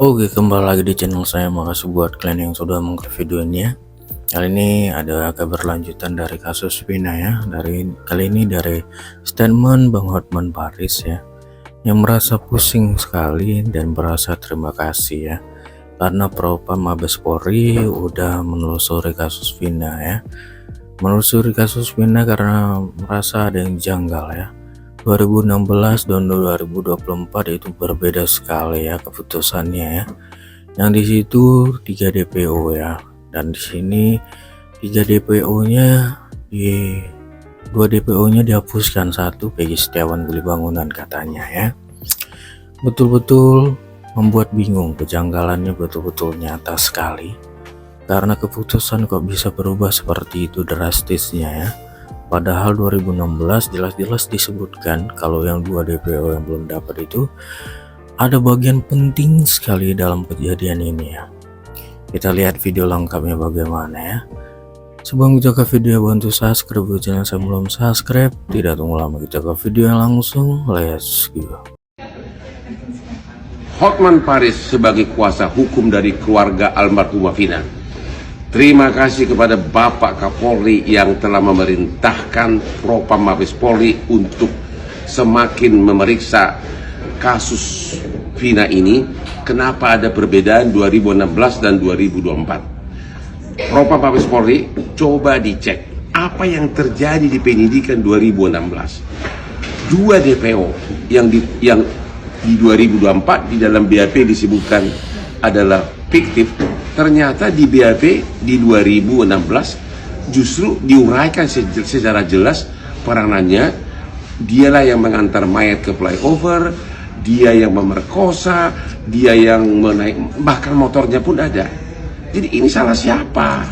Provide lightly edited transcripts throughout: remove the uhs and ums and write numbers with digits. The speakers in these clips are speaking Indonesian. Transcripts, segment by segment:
Oke, kembali lagi di channel saya. Makasih buat kalian yang sudah mengklik video ini ya. Kali ini ada keberlanjutan dari kasus Vina ya. Kali ini dari statement Bang Hotman Paris ya, yang merasa pusing sekali dan merasa terima kasih ya, karena Propam Mabes Polri udah menelusuri kasus Vina ya. Menelusuri kasus Vina karena merasa ada yang janggal ya. 2016 dan 2024 itu berbeda sekali ya keputusannya ya. Yang di situ 3 DPO ya, dan di sini 3 DPO-nya di 2 DPO-nya dihapuskan, 1 Peggy Setiawan Beli Bangunan katanya ya. Betul-betul membuat bingung, kejanggalannya betul-betul nyata sekali. Karena keputusan kok bisa berubah seperti itu drastisnya ya. Padahal 2016 jelas-jelas disebutkan kalau yang 2 DPO yang belum dapat itu ada bagian penting sekali dalam kejadian ini ya. Kita lihat video lengkapnya bagaimana ya. Sebelum kita ke video, bantu subscribe channel saya belum subscribe. Tidak tunggu lama, kita ke video yang langsung. Let's go. Hotman Paris sebagai kuasa hukum dari keluarga almarhumah Vina, terima kasih kepada Bapak Kapolri yang telah memerintahkan Propam Mabes Polri untuk semakin memeriksa kasus Vina ini. Kenapa ada perbedaan 2016 dan 2024? Propam Mabes Polri coba dicek apa yang terjadi di penyidikan 2016. 2 DPO yang di 2024 di dalam BAP disebutkan adalah fiktif. Ternyata di BAP di 2016 justru diuraikan secara jelas peranannya. Dialah yang mengantar mayat ke flyover, dia yang memerkosa, dia yang menaik, bahkan motornya pun ada. Jadi ini salah siapa?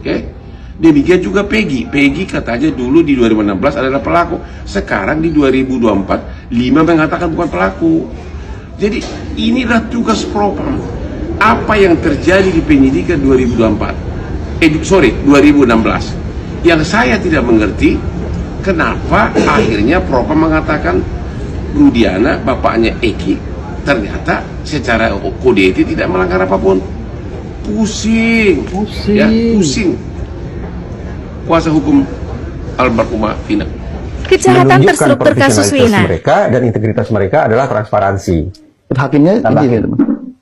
Oke? Demikian juga Peggy katanya dulu di 2016 adalah pelaku, sekarang di 2024 5 mengatakan bukan pelaku. Jadi inilah tugas Propam. Apa yang terjadi di penyidikan 2016 yang saya tidak mengerti, kenapa akhirnya Propam mengatakan Rudiana bapaknya Eki ternyata secara kode etik tidak melanggar apapun. Pusing. Ya, pusing kuasa hukum almarhumah Vina. Kejahatan terstruktur kasus Vina. Mereka dan integritas mereka adalah transparansi. Hakimnya ini,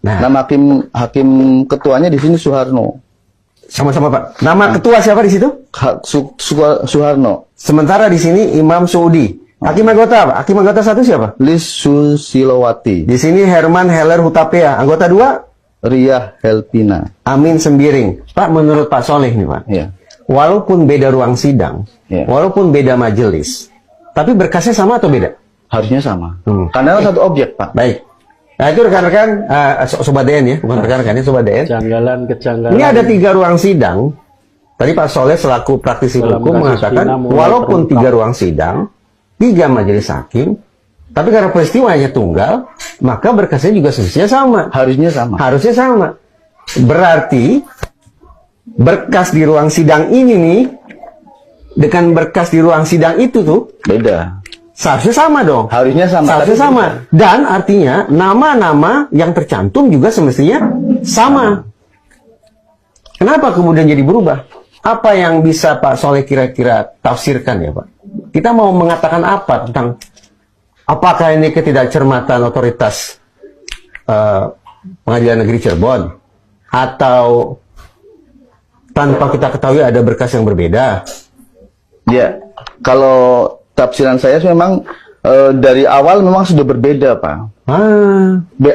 nama hakim ketuanya di sini Suharno. Sama-sama Pak. Nama ketua siapa di situ? Suharno. Sementara di sini Imam Saudi. Hakim anggota apa? Hakim anggota 1 siapa? Lis Susilowati. Di sini Herman Heller Hutapea. Anggota 2? Ria Helpina. Amin Sembiring. Pak, menurut Pak Soleh nih Pak. Ya. Walaupun beda ruang sidang, Ya. walaupun beda majelis, tapi berkasnya sama atau beda? Harusnya sama. Karena satu objek, Pak. Baik. Nah itu rekan-rekan, Sobat DN ya, bukan rekan-rekan ini Sobat DN. Kejanggalan. Ini ada 3 ruang sidang. Tadi Pak Soleh selaku praktisi hukum mengatakan, walaupun 3 ruang sidang, 3 majelis hakim, tapi karena peristiwanya tunggal, maka berkasnya juga semestinya sama. Harusnya sama. Harusnya sama. Berarti berkas di ruang sidang ini nih dengan berkas di ruang sidang itu tuh Beda. seharusnya sama dong. Harusnya sama. Seharusnya tapi sama. beda. Dan artinya nama-nama yang tercantum juga semestinya sama. Kenapa kemudian jadi berubah? Apa yang bisa Pak Soleh kira-kira tafsirkan ya Pak? Kita mau mengatakan apa tentang apakah ini ketidakcermatan otoritas Pengadilan Negeri Cirebon, atau tanpa kita ketahui ada berkas yang berbeda? Ya, kalau tafsiran saya memang dari awal memang sudah berbeda, Pak.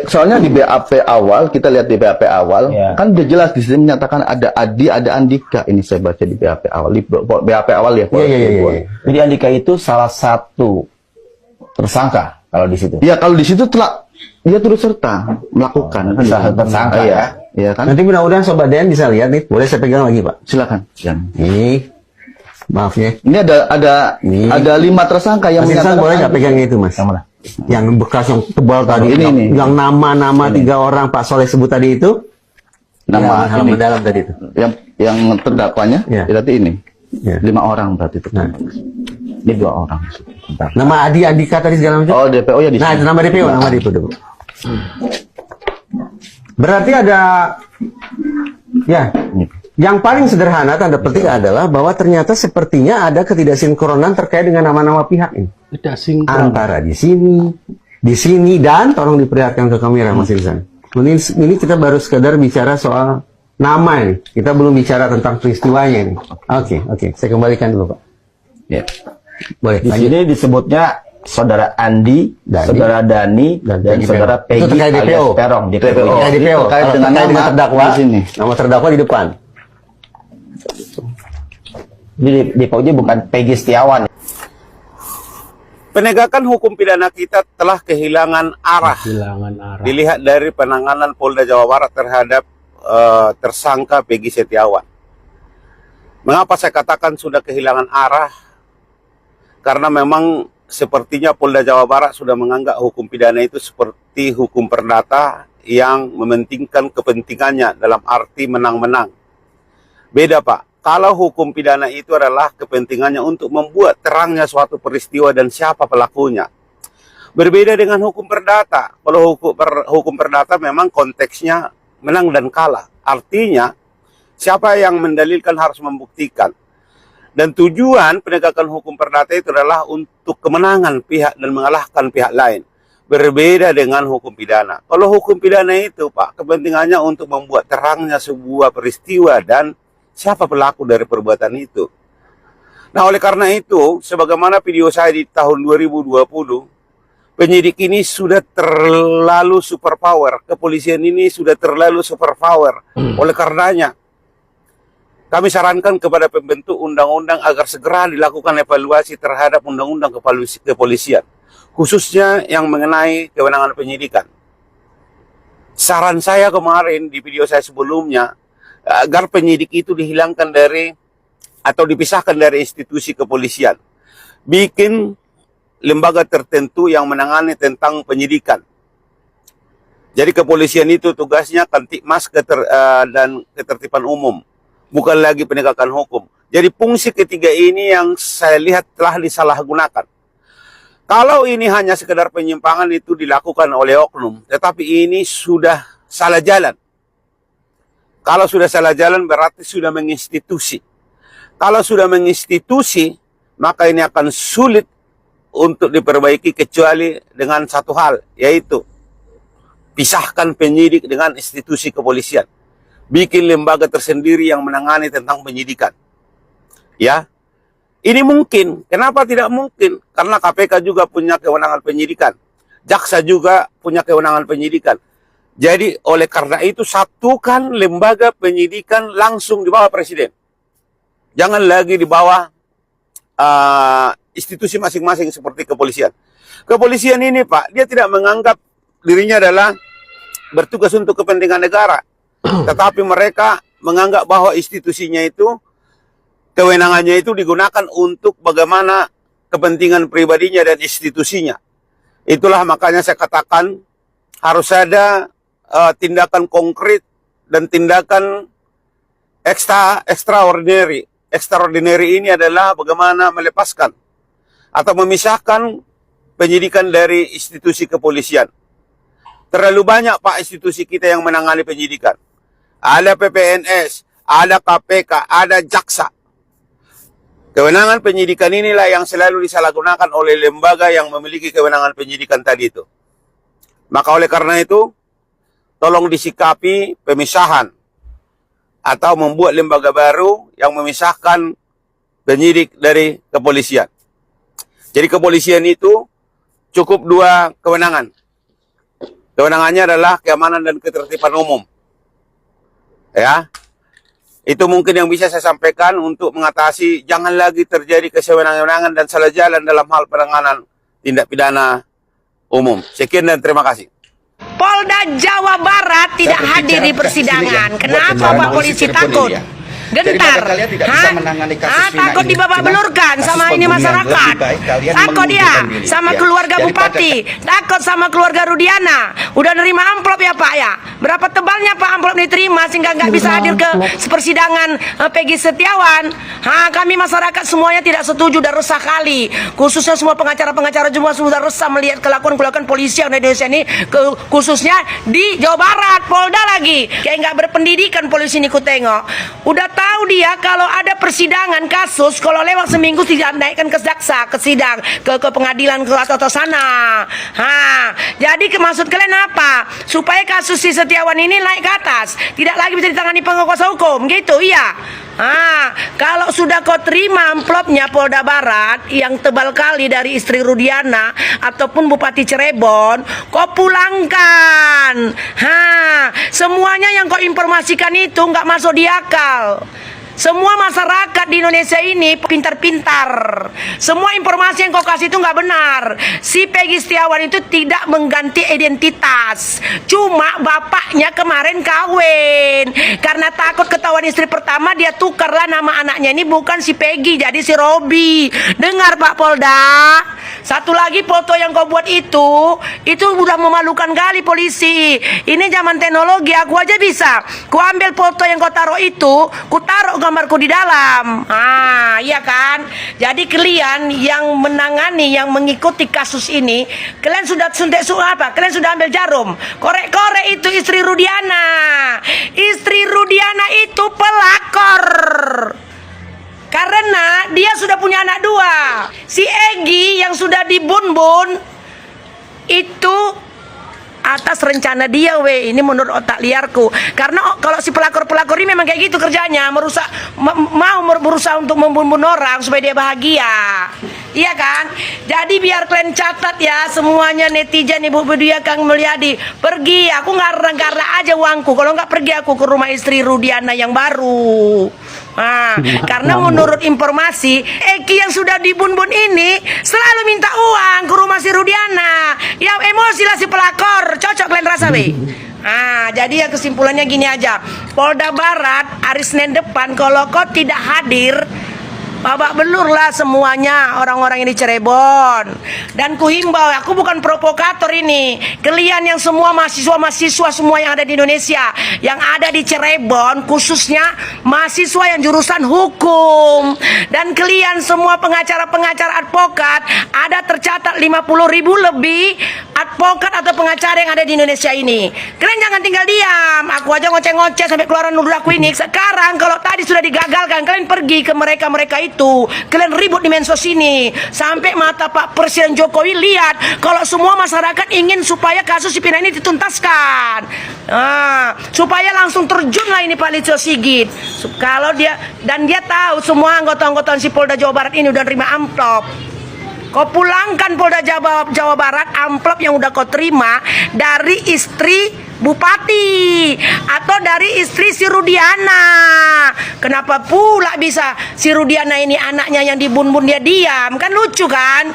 Soalnya di BAP awal, kita lihat di BAP awal, kan udah jelas di sini menyatakan ada Adi, ada Andika. Ini saya baca di BAP awal, di BAP awal ya. Iya. Jadi Andika itu salah satu tersangka kalau di situ. Ya, kalau di situ telah dia turut serta melakukan tersangka ya. Ya kan? Nanti mudah-mudahan Sobat DN bisa lihat nih. Boleh saya pegang lagi Pak? Silakan. Nih, maaf ya. Ini ada 5 tersangka yang Mas Irsan menyatakan boleh nggak pegang itu Mas? Yang mana? Yang bekas yang tebal tadi, ini. yang nama-nama 3 orang Pak Soleh sebut tadi itu, Nama halaman ini. dalam tadi itu. Yang terdakwanya Ya. berarti ini. Ya. 5 orang berarti itu. Nah. Ini 2 orang. Nama Adi Andika tadi segala macam. Oh, DPO ya di Nah, sini. itu nama DPO, nama DPO. Berarti ada, ya, yang paling sederhana tanda petik adalah bahwa ternyata sepertinya ada ketidaksinkronan terkait dengan nama-nama pihak ini. Tidak sinkron. Antara di sini, dan tolong diperlihatkan ke kamera Mas Ilsan. Ini kita baru sekedar bicara soal nama ini. Kita belum bicara tentang peristiwanya ini. Oke, saya kembalikan dulu Pak. Ya. Boleh. Di sini disebutnya saudara Andi, saudara Dani, dan saudara Peggy Itu terkait DPO. alias Perong. DPO. Terkait DPO. Terkait Kalau dengan terkait nama terdakwa, di sini. nama terdakwa di depan. Jadi DPO-nya bukan Peggy Setiawan. Penegakan hukum pidana kita telah kehilangan arah. Dilihat dari penanganan Polda Jawa Barat terhadap tersangka Peggy Setiawan. Mengapa saya katakan sudah kehilangan arah? Karena memang sepertinya Polda Jawa Barat sudah menganggap hukum pidana itu seperti hukum perdata yang mementingkan kepentingannya dalam arti menang-menang. Beda Pak, kalau hukum pidana itu adalah kepentingannya untuk membuat terangnya suatu peristiwa dan siapa pelakunya. Berbeda dengan hukum perdata. Kalau hukum perdata memang konteksnya menang dan kalah. Artinya siapa yang mendalilkan harus membuktikan. Dan tujuan penegakan hukum perdata itu adalah untuk kemenangan pihak dan mengalahkan pihak lain. Berbeda dengan hukum pidana. Kalau hukum pidana itu Pak, kepentingannya untuk membuat terangnya sebuah peristiwa dan siapa pelaku dari perbuatan itu. Nah oleh karena itu, sebagaimana video saya di tahun 2020, penyidik ini sudah terlalu superpower. Kepolisian ini sudah terlalu superpower. Oleh karenanya, kami sarankan kepada pembentuk undang-undang agar segera dilakukan evaluasi terhadap undang-undang kepolisian, khususnya yang mengenai kewenangan penyidikan. Saran saya kemarin di video saya sebelumnya, agar penyidik itu dihilangkan dari atau dipisahkan dari institusi kepolisian. Bikin lembaga tertentu yang menangani tentang penyidikan. Jadi kepolisian itu tugasnya Kamtibmas dan ketertiban umum. Bukan lagi penegakan hukum. Jadi fungsi ketiga ini yang saya lihat telah disalahgunakan. Kalau ini hanya sekedar penyimpangan itu dilakukan oleh oknum, tetapi ini sudah salah jalan. Kalau sudah salah jalan berarti sudah menginstitusi. Kalau sudah menginstitusi, maka ini akan sulit untuk diperbaiki kecuali dengan satu hal, yaitu pisahkan penyidik dengan institusi kepolisian. Bikin lembaga tersendiri yang menangani tentang penyidikan. Ya, ini mungkin. Kenapa tidak mungkin? Karena KPK juga punya kewenangan penyidikan. Jaksa juga punya kewenangan penyidikan. Jadi oleh karena itu satukan lembaga penyidikan langsung di bawah Presiden. Jangan lagi di bawah institusi masing-masing seperti kepolisian. Kepolisian ini Pak, dia tidak menganggap dirinya adalah bertugas untuk kepentingan negara. Tetapi mereka menganggap bahwa institusinya itu, kewenangannya itu digunakan untuk bagaimana kepentingan pribadinya dan institusinya. Itulah makanya saya katakan harus ada tindakan konkret dan tindakan extraordinary. Extraordinary ini adalah bagaimana melepaskan atau memisahkan penyidikan dari institusi kepolisian. Terlalu banyak Pak institusi kita yang menangani penyidikan. Ada PPNS, ada KPK, ada jaksa. Kewenangan penyidikan inilah yang selalu disalahgunakan oleh lembaga yang memiliki kewenangan penyidikan tadi itu. Maka oleh karena itu, tolong disikapi pemisahan atau membuat lembaga baru yang memisahkan penyidik dari kepolisian. Jadi kepolisian itu cukup dua kewenangan. Kewenangannya adalah keamanan dan ketertiban umum. Ya, itu mungkin yang bisa saya sampaikan untuk mengatasi jangan lagi terjadi kesewenang-wenangan dan salah jalan dalam hal penanganan tindak pidana umum. Sekian dan terima kasih. Polda Jawa Barat tidak hadir di persidangan. Kenapa Pak polisi takut? Gentar, takut dibawa belurkan sama ini masyarakat. Takut dia sama keluarga bupati, takut sama keluarga Rudiana. Udah nerima amplop ya Pak ya? Berapa tebalnya Pak amplop diterima sehingga nggak bisa hadir ke persidangan Peggy Setiawan? Kami masyarakat semuanya tidak setuju dan resah kali. Khususnya semua pengacara-pengacara semua sudah resah melihat kelakuan polisi yang ada di Indonesia ini, khususnya di Jawa Barat, Polda lagi. Kayak nggak berpendidikan polisi ini ku tengok. Udah tahu dia kalau ada persidangan kasus, kalau lewat seminggu tidak naikkan ke jaksa, ke sidang, ke pengadilan ke atau sana. Jadi maksud kalian apa? Supaya kasus si Setiawan ini naik ke atas, tidak lagi bisa ditangani penguasa hukum, gitu iya. Kalau sudah kau terima amplopnya Polda Barat yang tebal kali dari istri Rudiana ataupun Bupati Cirebon, kau pulangkan. Semuanya yang kau informasikan itu nggak masuk di akal. Semua masyarakat di Indonesia ini pintar-pintar. Semua informasi yang kau kasih itu nggak benar. Si Peggy Setiawan itu tidak mengganti identitas. Cuma bapaknya kemarin kawin. Karena takut ketahuan istri pertama, dia tukarlah nama anaknya ini bukan si Peggy, jadi si Robi. Dengar Pak Polda. Satu lagi foto yang kau buat itu udah memalukan kali polisi. Ini zaman teknologi, aku aja bisa. Ku ambil foto yang kau taruh itu, ku taruh gambarku di dalam. Iya kan? Jadi kalian yang menangani, yang mengikuti kasus ini, kalian sudah kalian sudah ambil jarum. Korek-korek itu istri Rudiana. Istri Rudiana itu pelakor. Karena dia sudah punya anak 2. Si Egy yang sudah dibun-bun itu atas rencana dia ini menurut otak liarku. Karena kalau si pelakor-pelakor ini memang kayak gitu kerjanya, mau berusaha untuk membun-bun orang supaya dia bahagia. Iya kan? Jadi biar kalian catat ya semuanya netizen, Ibu Budia, Kang Mulyadi, pergi, aku ngarang-ngarang aja uangku. Kalau nggak pergi aku ke rumah istri Rudiana yang baru. Karena menurut informasi Eki yang sudah dibun-bun ini selalu minta uang ke rumah si Rudiana. Ya emosi lah si pelakor. Cocok kalian rasa jadi ya kesimpulannya gini aja. Polda Barat hari Senin depan kalau kau tidak hadir, babak belurlah semuanya orang-orang ini Cirebon. Dan kuhimbau, aku bukan provokator ini. Kalian yang semua mahasiswa-mahasiswa semua yang ada di Indonesia, yang ada di Cirebon, khususnya mahasiswa yang jurusan hukum. Dan kalian semua pengacara-pengacara advokat, ada tercatat 50.000 lebih advokat atau pengacara yang ada di Indonesia ini. Kalian jangan tinggal diam. Aku aja ngoceh-ngoceh sampai keluaran nuduh aku ini. Sekarang kalau tadi sudah digagalkan, kalian pergi ke mereka-mereka itu. Kalian ribut di mensos ini sampai mata Pak Presiden Jokowi lihat kalau semua masyarakat ingin supaya kasus si Pina ini dituntaskan. Supaya langsung terjunlah ini Pak Listio Sigit. Kalau dia tahu semua anggota-anggota si Polda Jawa Barat ini udah terima amplop. Kau pulangkan Polda Jawa Barat amplop yang udah kau terima dari istri Bupati atau dari istri si Rudiana. Kenapa pula bisa si Rudiana ini anaknya yang dibun-bun dia diam? Kan lucu kan?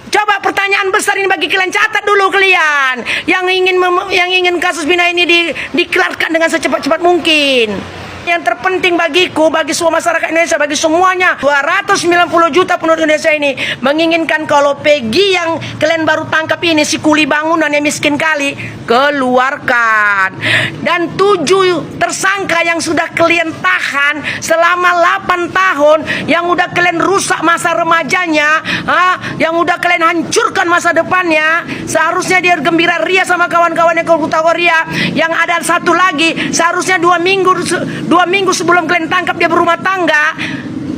Coba pertanyaan besar ini bagi kalian, catat dulu kalian yang ingin kasus Pina ini dikelarkan dengan secepat-cepat mungkin. Yang terpenting bagiku, bagi semua masyarakat Indonesia, bagi semuanya 290 juta penduduk Indonesia ini menginginkan kalau Peggy yang kalian baru tangkap ini, si kuli bangunan yang miskin kali, keluarkan. Dan 7 tersangka yang sudah kalian tahan selama 8 tahun, yang udah kalian rusak masa remajanya, yang udah kalian hancurkan masa depannya, seharusnya dia gembira ria sama kawan-kawannya ke Ria. Yang ada satu lagi, seharusnya 2 minggu sebelum kalian tangkap dia berumah tangga,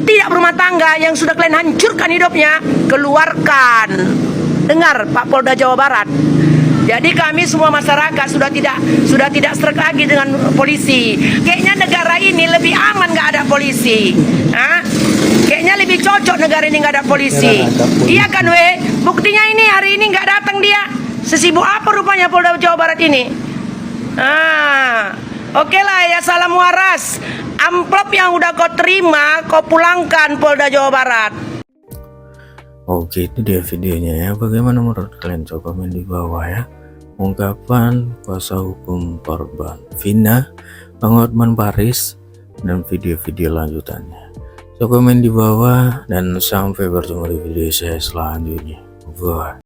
tidak berumah tangga, yang sudah kalian hancurkan hidupnya, keluarkan. Dengar Pak Polda Jawa Barat. Jadi kami semua masyarakat sudah tidak serak lagi dengan polisi. Kayaknya negara ini lebih aman nggak ada polisi. Kayaknya lebih cocok negara ini nggak ada polisi. Iya kan Buktinya ini hari ini nggak datang dia. Sesibuk apa rupanya Polda Jawa Barat ini? Oke lah ya, salam waras. Amplop yang udah kau terima, kau pulangkan Polda Jawa Barat. Oke, itu dia videonya ya. Bagaimana menurut kalian? Coba komen di bawah ya. Ungkapan kuasa hukum korban Vina, Bang Hotman Paris, dan video-video lanjutannya. Coba komen di bawah dan sampai bertemu di video saya selanjutnya. Bye.